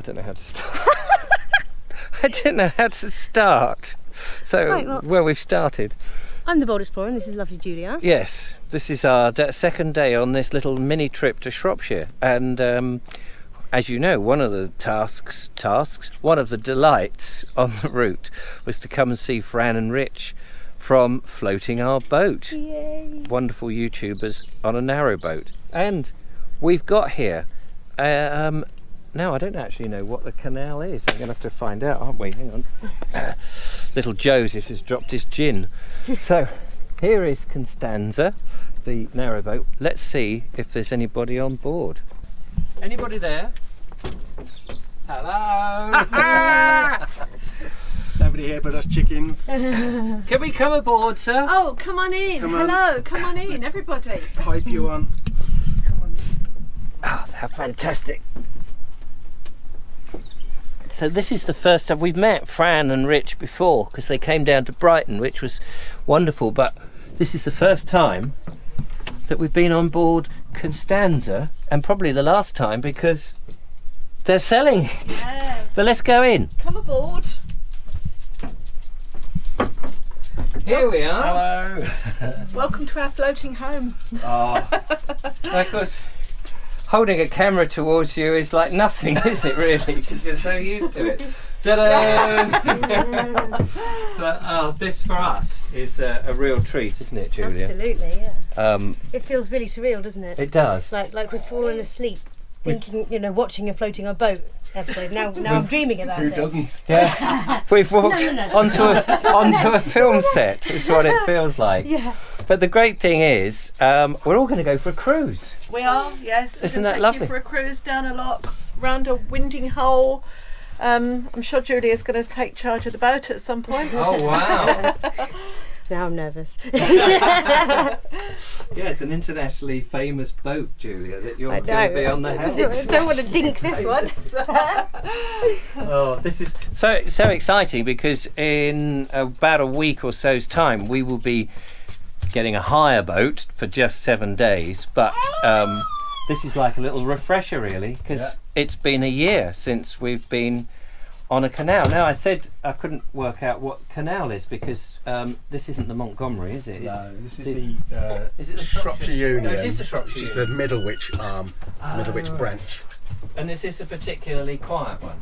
don't know how to start. I don't know how to start. So, Right, well, we've started. I'm the Bold Explorer and this is lovely Julia. Yes, this is our second day on this little mini trip to Shropshire. And as you know, one of the one of the delights on the route was to come and see Fran and Rich from Floating Our Boat. Yay. Wonderful YouTubers on a narrowboat. And we've got here, now I don't actually know what the canal is. I'm going to have to find out, aren't we? Hang on. Little Joseph has dropped his gin. So here is Constanza, the narrowboat. Let's see if there's anybody on board. Anybody there? Hello! Nobody here but us chickens. Can we come aboard, sir? Oh, come on in. Come on. Hello, come on in, everybody. Pipe you on. Come on. Oh, how fantastic. So this is the first time we've met Fran and Rich before, because they came down to Brighton, which was wonderful, but this is the first time that we've been on board Constanza, and probably the last time because they're selling it. Yeah. But let's go in. Come aboard. Here we are. Hello. Welcome to our floating home. Oh, Of course, holding a camera towards you is like nothing, is it really? Because you're so used to it. Ta-da! But this for us is a real treat, isn't it, Julia? Absolutely, yeah. It It feels really surreal, doesn't it? does. Like we've fallen asleep, thinking, watching a Floating Our Boat episode. Now I'm dreaming about who it. doesn't? Yeah, we've walked No. onto a film set. Is what it feels like. Yeah. But the great thing is, we're all going to go for a cruise. We are, yes. Isn't We'll that take lovely? you for a cruise down a lock, round a winding hole. I'm sure Julia's going to take charge of the boat at some point. Oh wow! Now I'm nervous. Yeah, it's an internationally famous boat, Julia, that you're I going to be know. on the I helm. don't want to dink this one. Oh, this is so exciting because in about a week or so's time we will be getting a hire boat for just 7 days, but this is like a little refresher really, because it's been a year since we've been on a canal. Now I said I couldn't work out what canal is because this isn't the Montgomery, is it? No, this is Is it the Shropshire Union. No, it is the Shropshire Which is Union. the Middlewich arm, Middlewich branch. And is this a particularly quiet one?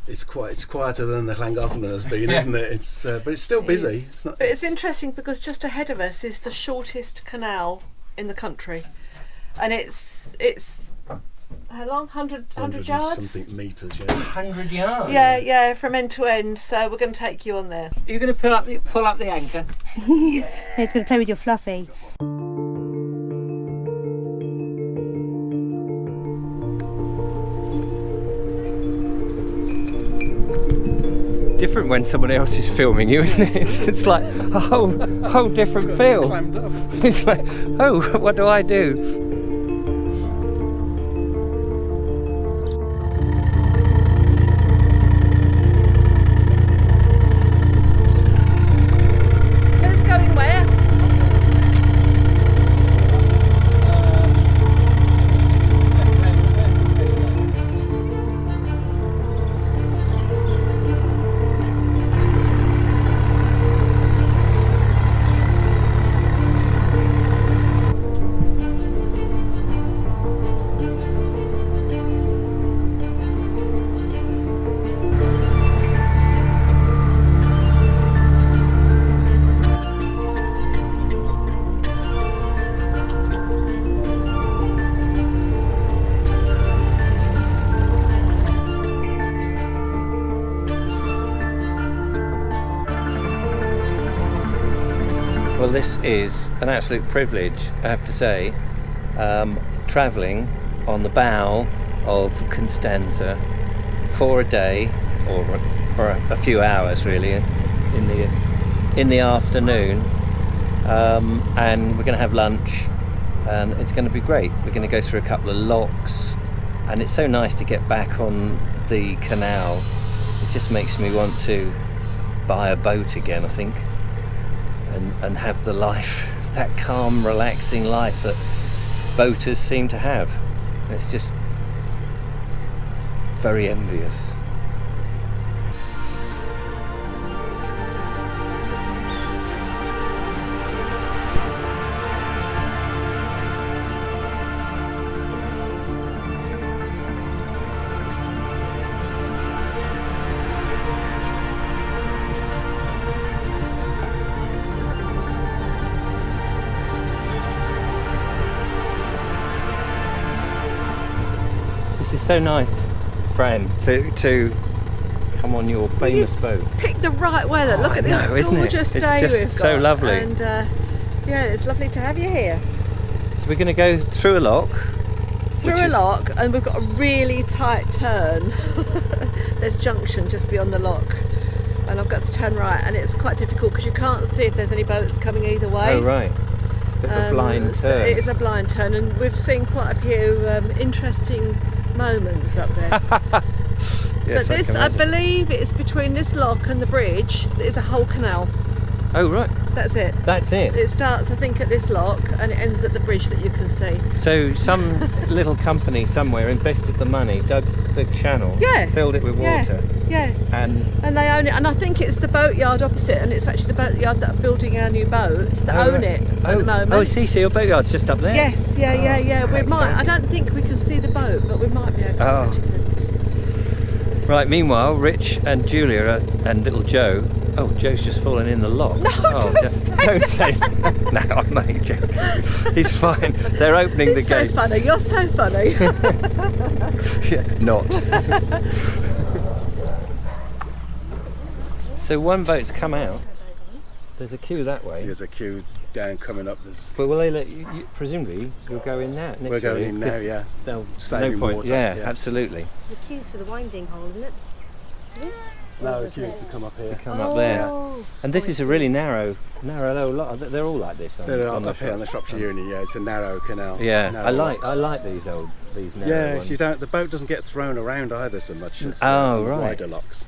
It's quieter than the Llangollen has been, isn't it? It's but it's still busy. It's not. But it's interesting because just ahead of us is the shortest canal in the country. And it's how long? 100 100 yards? something metres, 100 yards. Yeah, from end to end. So we're going to take you on there. You're going to pull up the anchor. It's going to play with your fluffy. Different when someone else is filming you, isn't it? It's like a whole different feel. Climbed up. It's like, oh, what do I do? Who's going where? Well, this is an absolute privilege, I have to say, travelling on the bow of Constanza for a day, or for a few hours really, in the afternoon, and we're going to have lunch, and it's going to be great. We're going to go through a couple of locks, and it's so nice to get back on the canal. It just makes me want to buy a boat again, I think. And have the life, that calm, relaxing life that boaters seem to have. It's just very envious. This is so nice, Fran, to come on your famous boat. Pick the right weather. Look at this isn't it? gorgeous It's day just we've so got. lovely. And yeah, it's lovely to have you here. So we're going to go through a lock. Through a lock, and we've got a really tight turn. There's junction just beyond the lock, and I've got to turn right, and it's quite difficult because you can't see if there's any boats coming either way. Oh right, bit of a blind So turn. it is a blind turn, and we've seen quite a few interesting moments up there. Yes, But this, I believe, it's between this lock and the bridge. There's a whole canal. Oh right, That's it. that's it. It starts, I think, at this lock, and it ends at the bridge that you can see. So some little company somewhere invested the money, dug the channel, Yeah. filled it with water, Yeah. and And they own it, and I think it's the boatyard opposite, and it's actually the boatyard that are building our new boats that own it at the moment. Oh, I see. So your boatyard's just up there. Yes, yeah. We how might. I exciting. don't think we can see the boat, but we might be able to. Oh. Actually. Right. Meanwhile, Rich and Julia and little Joe. Oh, Joe's just fallen in the lock. No, don't say. No, I'm only joking. He's fine. They're opening the It's so gate. funny. You're so funny. Yeah, not. So one boat's come out. There's a queue that way. There's a queue down coming up. There's, But will they let you? Presumably, you'll go in now. we're going in now, yeah. Saving No point. water, Yeah, yeah. absolutely. The queue's for the winding hole, isn't it? No, the queue's to come up here. Come up there. Oh. And this is a really narrow little lot. They're all like this. They're on up here on the Shropshire Union, yeah. It's a narrow canal. Yeah, narrow I locks. like these narrow Yeah, ones. you don't. The boat doesn't get thrown around either so much as Oh, the right. wider locks.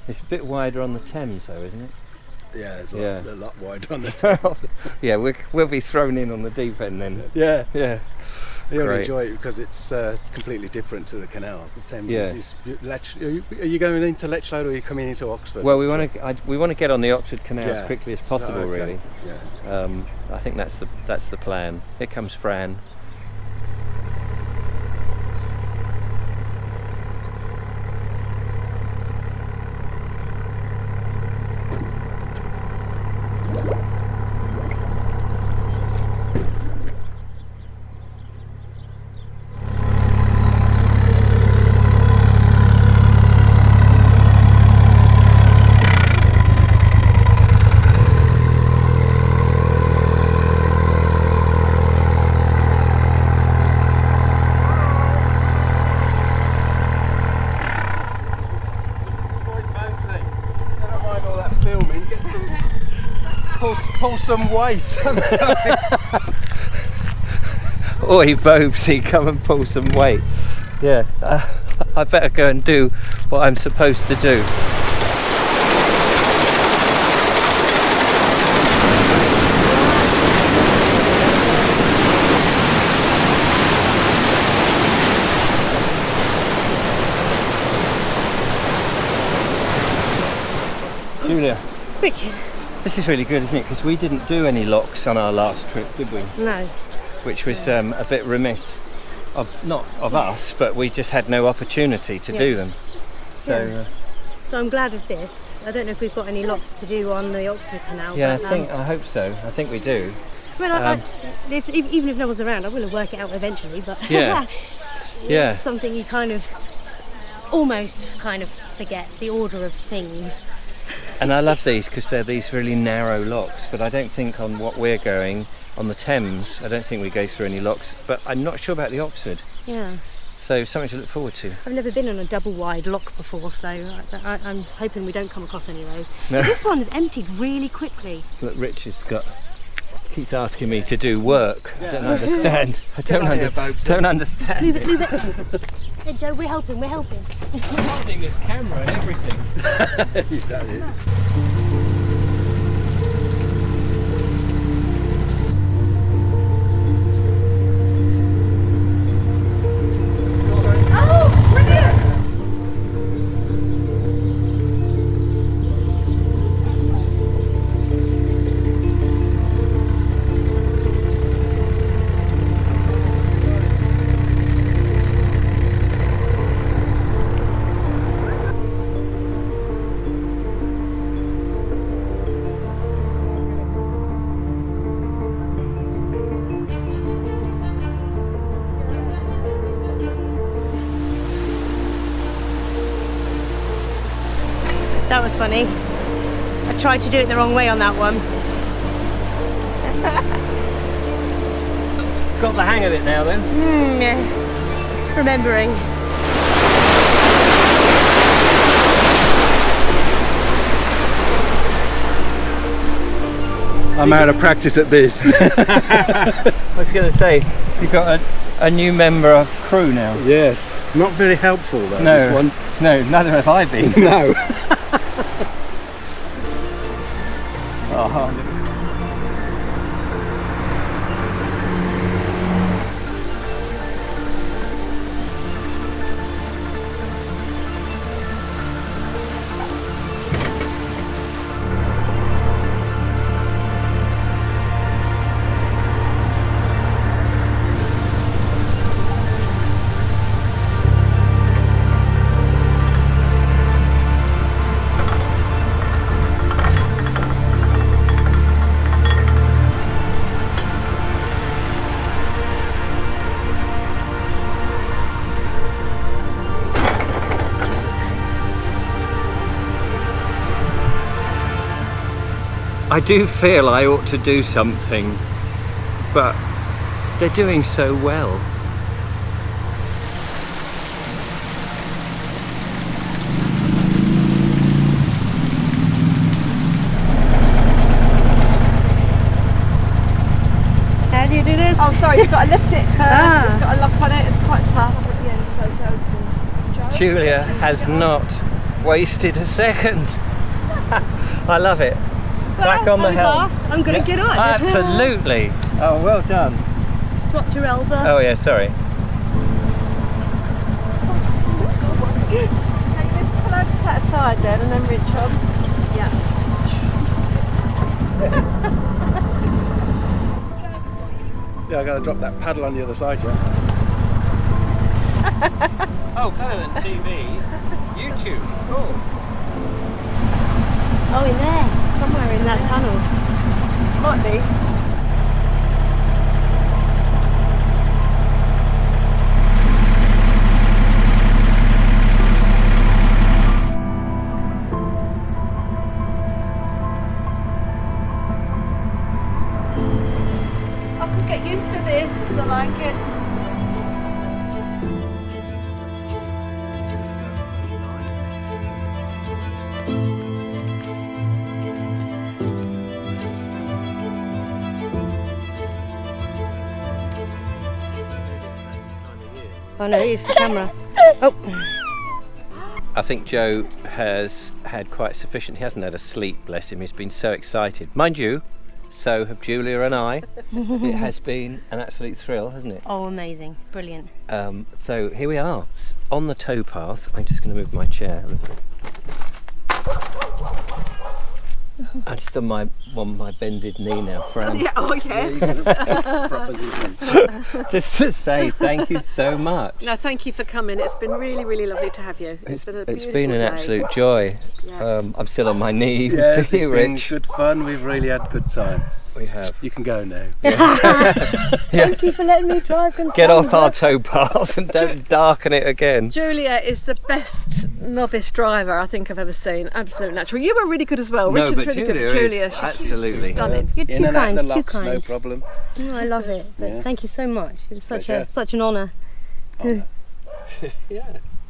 It's a bit wider on the Thames, though, isn't it? Yeah, it's Yeah. a lot wider on the Thames. Yeah, we'll be thrown in on the deep end then. Yeah, Yeah. you'll Great. enjoy it because it's completely different to the canals. The Thames Yeah. are you going into Lechlade or are you coming into Oxford? Well, we want to get on the Oxford Canal as Yeah. quickly as So, possible, okay. really. Yeah. I think that's the plan. Here comes Fran. Pull some weight. I'm sorry. Oi, Vobesy, come and pull some weight. Yeah, I better go and do what I'm supposed to do. Julia, Richard. this is really good, isn't it? Because we didn't do any locks on our last trip, did we? No. Which was a bit remiss not of us, but we just had no opportunity to do them. So Yeah. So I'm glad of this. I don't know if we've got any locks to do on the Oxford Canal. yeah, but, I hope so. I think we do. Well, even if no one's around, I will work it out eventually. But Yeah. it's Yeah. something you almost forget the order of things. And I love these because they're these really narrow locks, but I don't think on what we're going on the Thames, I don't think we go through any locks, but I'm not sure about the Oxford. Yeah. So something to look forward to. I've never been on a double wide lock before, so I'm hoping we don't come across any of those. No. But this one's emptied really quickly. Look, Rich keeps asking me to do work. I don't understand. I don't understand. Move it. Hey Joe, we're helping. I'm holding this camera and everything. Is that it? Oh, brilliant! That was funny. I tried to do it the wrong way on that one. Got the hang of it now then? Yeah. Remembering. I'm out of practice at this. I was going to say, you've got a new member of crew now. Yes. Not very helpful though, No. this one. No, neither have I been. No. Oh, I do feel I ought to do something, but they're doing so well. How do you do this? Oh, sorry, you've got to lift it first. Ah. It's got a lock on it. It's quite tough. But yeah, it's so open. Julia has not wasted a second. I love it. Back on the I was helm. asked. I'm going to get on. Absolutely. Oh, well done. Just watch your elbow. Oh yeah, sorry. Can you just pull over to that side then and then reach on? Yeah. Yeah, I gotta drop that paddle on the other side, yeah. Oh, better than TV. YouTube, of course. Oh, in there. Somewhere in that tunnel. Might be. I could get used to this. I like it. Oh no, it's the camera. Oh. I think Joe has had quite sufficient. He hasn't had a sleep, bless him. He's been so excited. Mind you, so have Julia and I. It has been an absolute thrill, hasn't it? Oh, amazing. Brilliant. So here we are, on the towpath. I'm just going to move my chair a little bit. I'm just on my bended knee now, Fran. Yeah, oh yes. Just to say thank you so much. No, thank you for coming. It's been really, really lovely to have you. It's been a been beautiful an day. absolute joy. Yeah. I'm still on my knee Yes, for it's you, been Rich. good fun. We've really had a good time. We have. You can go now. Thank you for letting me drive. Get off our towpath and don't darken it again. Julia is the best novice driver I think I've ever seen. Absolute natural. You were really good as well. No, Richard's but really Julia good. is Julia, she's absolutely stunning. You're In too and out kind, the too locks, no kind. problem. Oh, I love it. But Yeah. thank you so much. It was Pleasure. such an honour.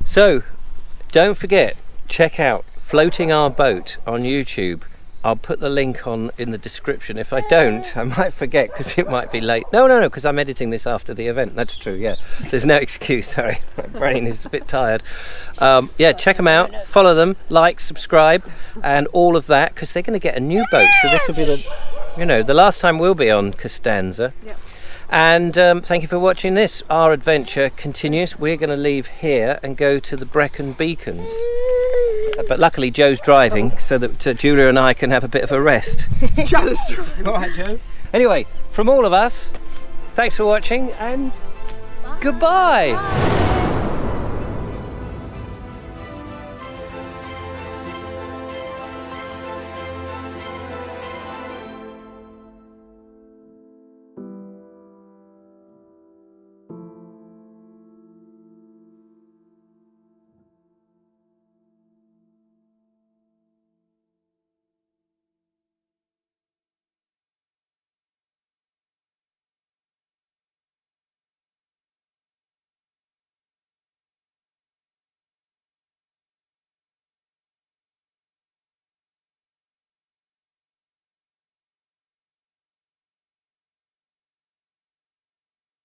So, don't forget, check out Floating Our Boat on YouTube. I'll put the link on in the description. If I don't, I might forget because it might be late. No, because I'm editing this after the event. That's true, yeah. There's no excuse, sorry. My brain is a bit tired. Yeah, check them out, follow them, like, subscribe, and all of that, because they're going to get a new boat. So this will be the last time we'll be on Costanza. Yep. And thank you for watching this. Our adventure continues. We're going to leave here and go to the Brecon Beacons. But luckily Joe's driving so that Julia and I can have a bit of a rest. Joe's driving. All right, Joe. Anyway, from all of us, thanks for watching and goodbye.